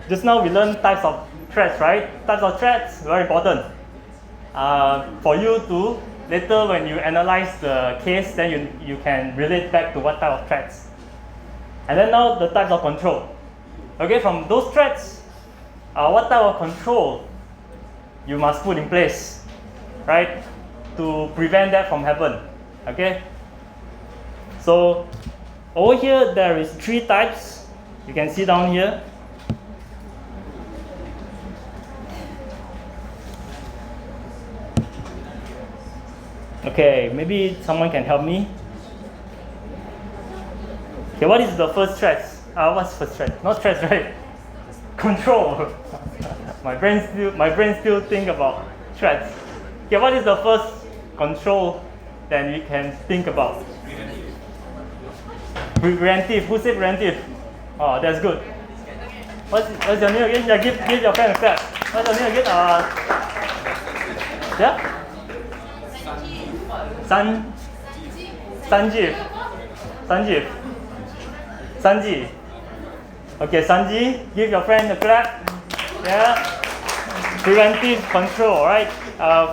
Just now we learned types of threats, right? Types of threats, very important. For you to, later when you analyze the case, then you can relate back to what type of threats. And then now the types of control. Okay, from those threats, what type of control you must put in place, right, to prevent that from happen. Okay. So over here there is 3 types. You can see down here. Okay, maybe someone can help me. Okay, what is the first threat? What's first threat? Not threat, right? Control. my brain still think about threats. Okay, what is the first control that we can think about? Preventive. Who said preventive? Oh, that's good. What's your name again? Yeah, give your friend a clap. What's your name again? Yeah? Sanji. Okay, Sanji, give your friend a clap. Yeah. Preventive control, right?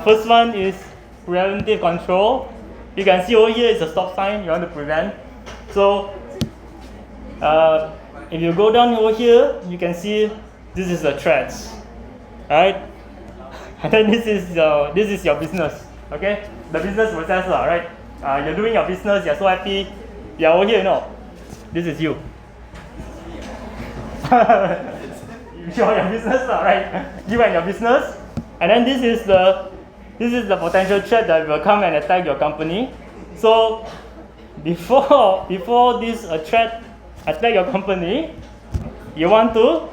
First one is preventive control. You can see over here is a stop sign. You want to prevent. So, if you go down over here, you can see this is the threats, right? And then this is your business. Okay, the business process, right? You're doing your business. You're so happy. You're over here, This is you. You're your business, right? You and your business, and then this is the potential threat that will come and attack your company. So before this threat attack your company, you want to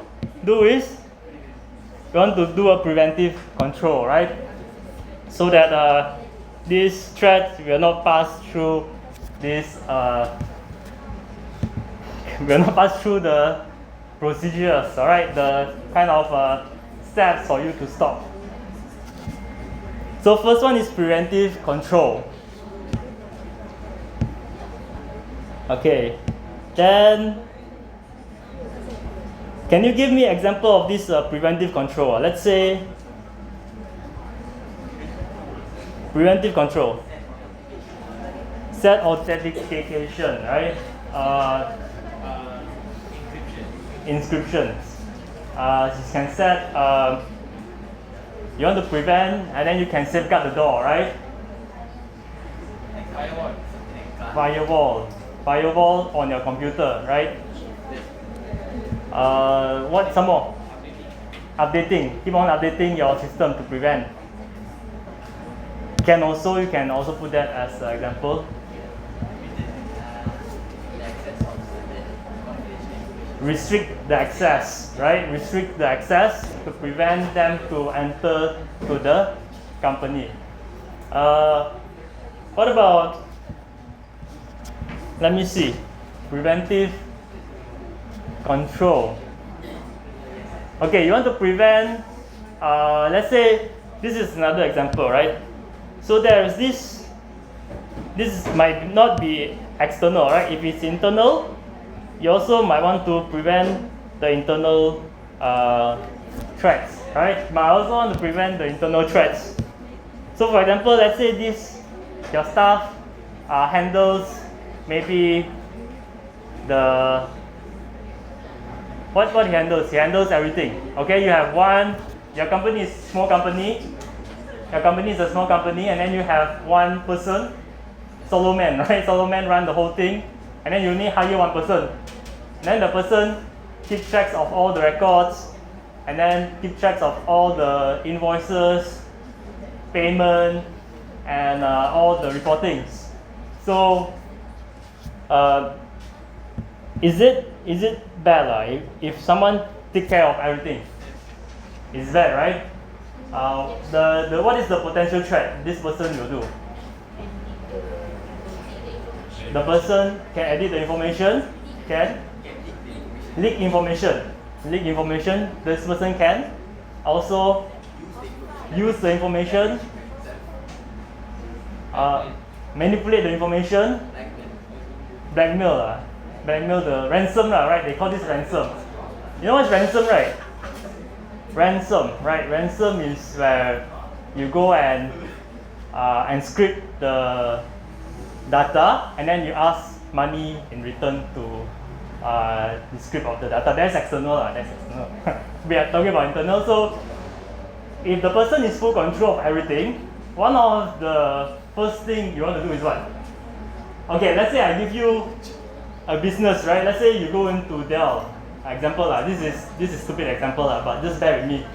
do a preventive control, right? So that this threat will not pass through the procedures, all right, the kind of steps for you to stop. So first one is preventive control. Okay, then can you give me an example of this preventive control? Let's say preventive control. Set authentication, right? Inscriptions. You can set. You want to prevent, and then you can safeguard the door, right? Firewall on your computer, right? What some more? Updating. Keep on updating your system to prevent. You can also put that as an example. Restrict the access, right? Restrict the access to prevent them to enter to the company. What about, let me see, preventive control. Okay, you want to prevent, let's say, this is another example, right? So there is this might not be external, right? If it's internal, you also might want to prevent the internal threats, right? You might also want to prevent the internal threats. So for example, let's say your staff handles maybe what he handles? He handles everything. Okay, you have your company is small company. Your company is a small company, and then you have one person, solo man, right? Solo man run the whole thing, and then you only hire one person. And then the person keeps track of all the records, and then keep track of all the invoices, payment, and all the reportings. So, is it bad if someone take care of everything? It's bad, right? What is the potential threat this person will do? The person can edit the information, can leak information. This person can also use the information, manipulate the information, blackmail the ransom, right? They call this ransom. You know what's ransom, right? Ransom, right? Ransom is where you go and encrypt the data, and then you ask money in return to decrypt of the data. That's external. That's external. We are talking about internal. So if the person is full control of everything, one of the first thing you want to do is what? Okay, let's say I give you a business, right? Let's say you go into Dell. Example, this is stupid example, but just bear with me.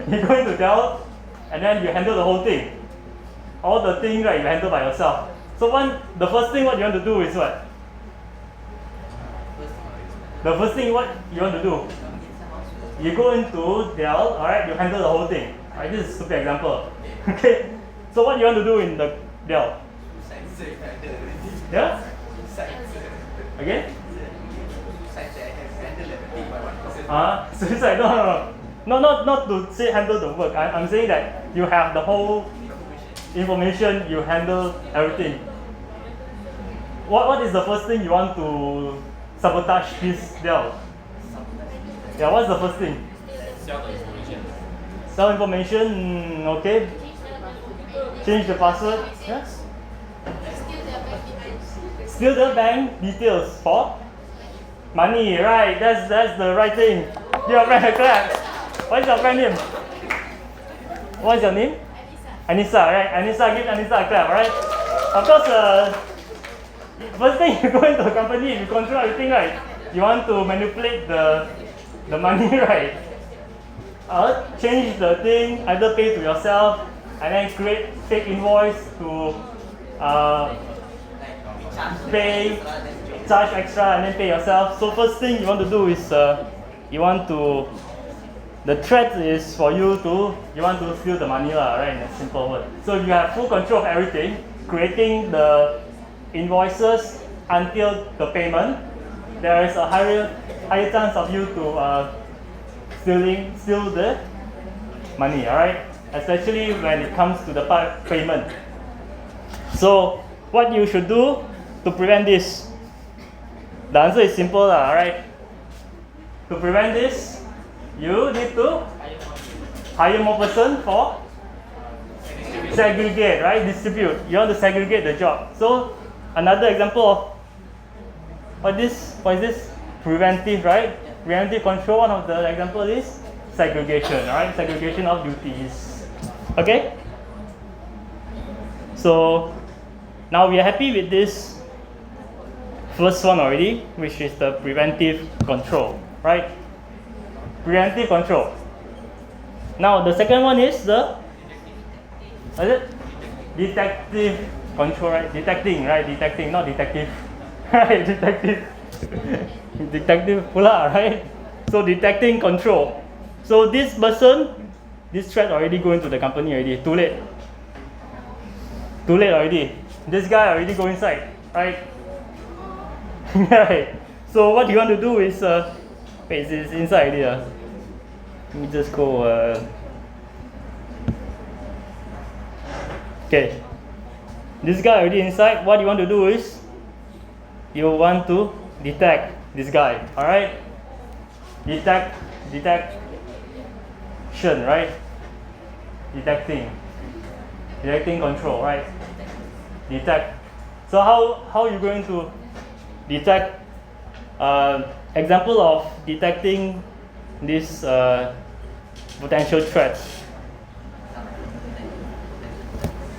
You go into Dell, and then you handle the whole thing. All the things, right, you handle by yourself. So the first thing what you want to do is what? The first thing what you want to do? You go into Dell, alright, you handle the whole thing. Alright, this is a stupid example. Okay. So what you want to do in the Dell? Yeah? Again? Suicide, no. Not to say handle the work. I'm saying that you have the whole information, you handle everything. What is the first thing you want to sabotage this Dell? Yeah, what's the first thing? Sell the information. Sell information, okay. Change the password. Yeah? Steal the bank details for money, right? That's the right thing. Your friend, clap. What's your friend name? What's your name? Anissa, right? Anissa, give Anissa a clap, right? Of course, first thing you go into a company, you control everything, right? You want to manipulate the money, right? Change the thing, either pay to yourself, and then create fake invoice to charge extra, and then pay yourself. So first thing you want to do is the threat is for you want to steal the money, right? In a simple word. So you have full control of everything, creating the invoices until the payment. There is a higher chance of you to steal the money, alright? Especially when it comes to the payment. So what you should do to prevent this? The answer is simple, alright? To prevent this, you need to hire more person for segregate, right? Distribute. You want to segregate the job. So another example of what is this? Preventive, right? Preventive control. One of the example is segregation, right? Segregation of duties. Okay. So now we are happy with this first one already, which is the preventive control, right? Preventive control. Now the second one is what is it? Detective control, right? Detecting, right? Detecting, not detective. Right, detective. Detective pula, right? So detecting control. So this person, this threat already go into the company already. Too late. Too late already. This guy already go inside, right? Right. So what you want to do is wait, it's inside already. Let me just go. Okay. This guy already inside. What you want to do is you want to detect this guy. All right. Detection, right? Detecting control, right? Detect. So how are you going to detect? Example of detecting this potential threats.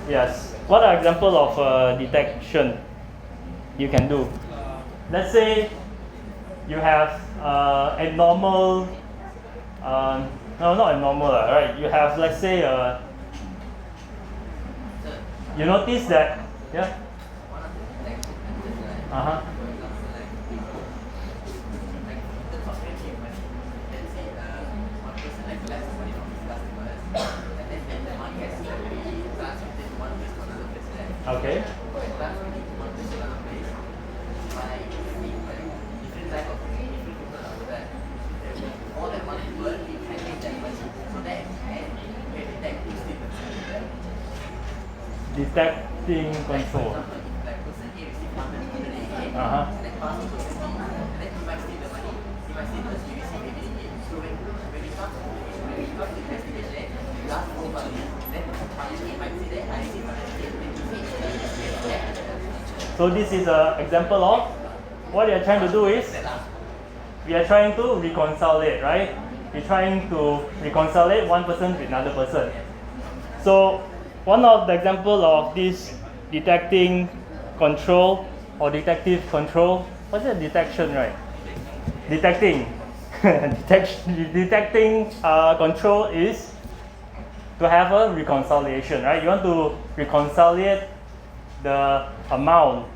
Yes. What are example of detection you can do? Let's say you have abnormal. No, not abnormal, right? You have, let's say, you notice that, yeah. Okay. Detecting control. So this is an example of what we are trying to do is we are trying to reconcile, right? We're trying to reconcile one person with another person. So one of the example of this detecting control or detective control, what's it? Detection, right? Detecting. Detecting control is to have a reconciliation, right? You want to reconcile the amount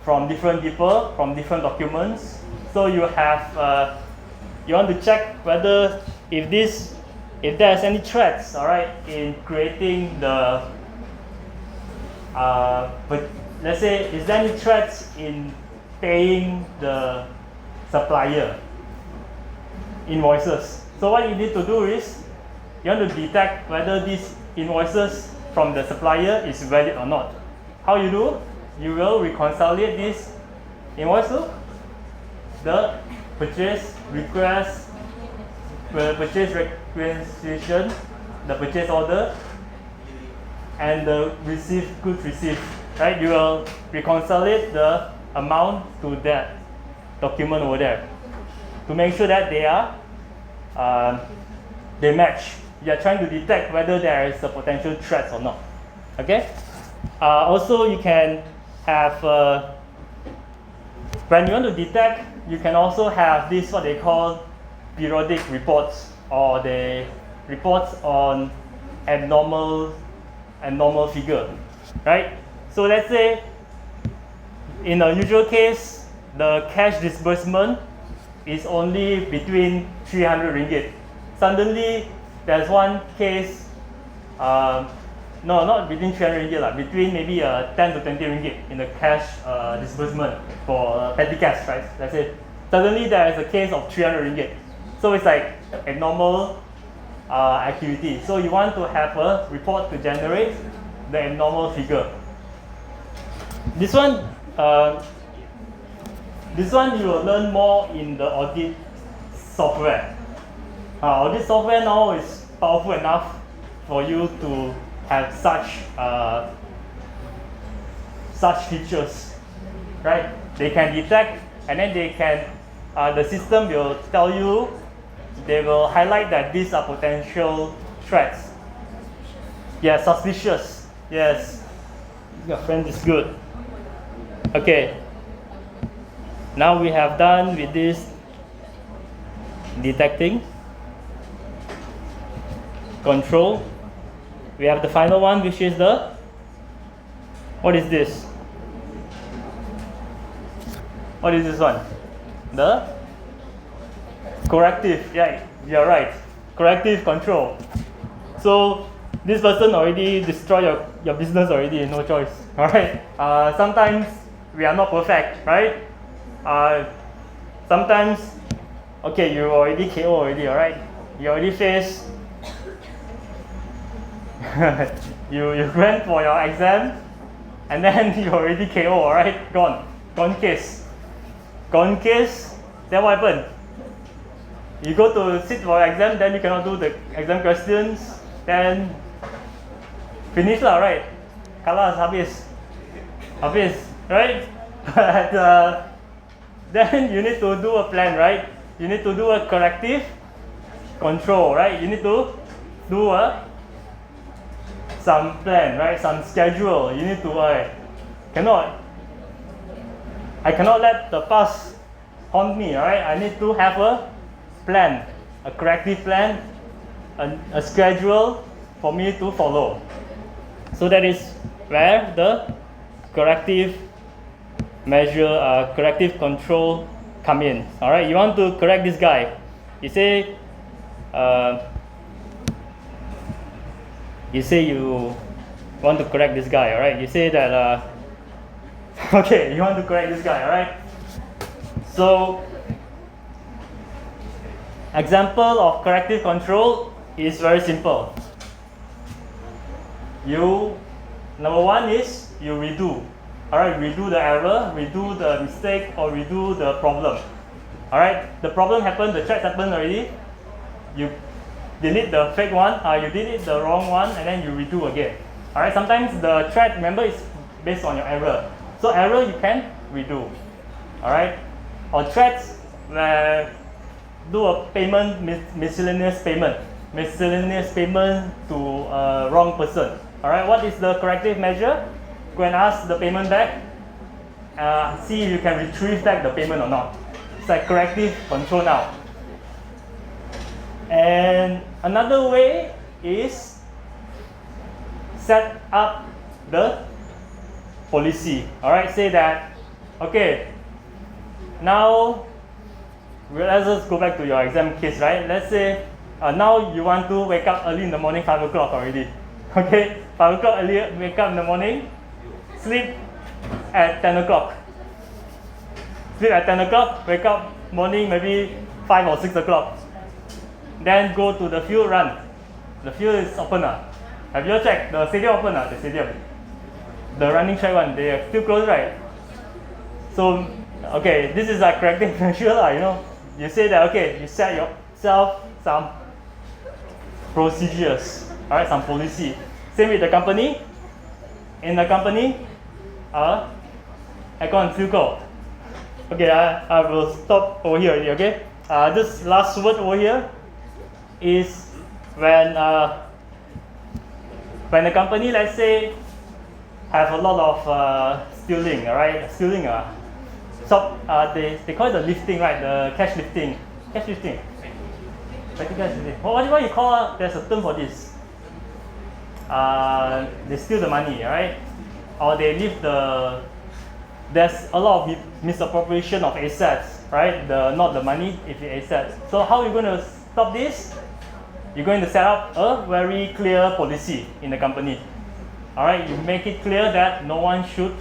from different people, from different documents. So you have, you want to check whether if there's any threats, all right, in creating the, but let's say, is there any threats in paying the supplier invoices? So what you need to do is you want to detect whether these invoices from the supplier is valid or not. How you do? You will reconcile this invoice to the purchase request, the purchase requisition, the purchase order, and the goods received. Right? You will reconcile the amount to that document over there to make sure that they match. You are trying to detect whether there is a potential threat or not. Okay. Also, you can have when you want to detect, you can also have this what they call periodic reports, or the reports on abnormal figure, right? So let's say in a usual case, the cash disbursement is only between 300 ringgit. Suddenly, there's one case, no, not between 300 ringgit, between maybe 10 to 20 ringgit in the cash disbursement for petty cash, right? Let's say suddenly there is a case of 300 ringgit. So it's like abnormal activity. So you want to have a report to generate the abnormal figure. This one you will learn more in the audit software. Audit software now is powerful enough for you to have such features, right? They can detect, and then they can, the system will tell you, they will highlight that these are potential threats. Yeah, suspicious. Yes, your friend is good. Okay. Now we have done with this detecting, control. We have the final one, which is the, what is this? What is this one? The corrective. Yeah, you're right. Corrective control. So this person already destroyed your business already, no choice. All right. Sometimes we are not perfect, right? Sometimes, okay, you already KO already, all right? You already faced. you went for your exam, and then you already KO, all right? Gone case. Then what happened? You go to sit for your exam, then you cannot do the exam questions, then finish lah, right? Kalas, habis, right? But then you need to do a plan, right? You need to do a corrective control, right? You need to do some plan, right? Some schedule. You need to I cannot let the past haunt me, right? I need to have a plan, a corrective plan, a schedule for me to follow. So that is where the corrective measure, corrective control come in. All right, you want to correct this guy. You say you want to correct this guy. All right, you say that okay, you want to correct this guy. All right. So example of corrective control is very simple. Number one is you redo. Alright, redo the error, redo the mistake, or redo the problem. Alright, the problem happened, the threat happened already. You delete the fake one, you delete the wrong one, and then you redo again. Alright, sometimes the threat, remember, is based on your error. So error you can redo. Alright? Or threats where do a payment, miscellaneous payment to a wrong person. Alright, what is the corrective measure? Go and ask the payment back. See if you can retrieve back the payment or not. It's like corrective control now. And another way is set up the policy. Alright, say that, okay, now let's just go back to your exam case, right? Let's say now you want to wake up early in the morning, 5 o'clock already. Okay, 5 o'clock early, wake up in the morning, sleep at 10 o'clock. Sleep at 10 o'clock, wake up morning maybe 5 or 6 o'clock. Then go to the field, run. The field is open. Have you checked the stadium open? The stadium. The running track one, they are still closed, right? So, okay, this is a corrective measure, you know. You say that, okay, you set yourself some procedures, alright, some policy. Same with the company. In the company, aircon still go. Okay, I will stop over here already, okay? This last word over here is when the company, let's say, have a lot of stealing, alright? Stealing, so they call it the lifting, right? The cash lifting. Cash lifting. What do you call? There's a term for this. They steal the money, right? Or they lift the. There's a lot of misappropriation of assets, right? Not the money, if the assets. So how are you going to stop this? You're going to set up a very clear policy in the company. All right, you make it clear that no one should.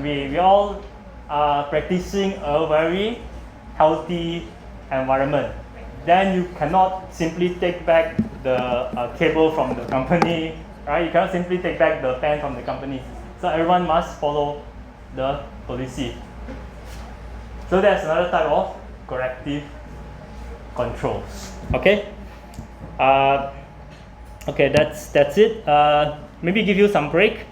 We all are practicing a very healthy environment. Then you cannot simply take back the cable from the company, right? You cannot simply take back the pen from the company. So everyone must follow the policy. So that's another type of corrective controls. Okay. Okay, that's it. Maybe give you some break.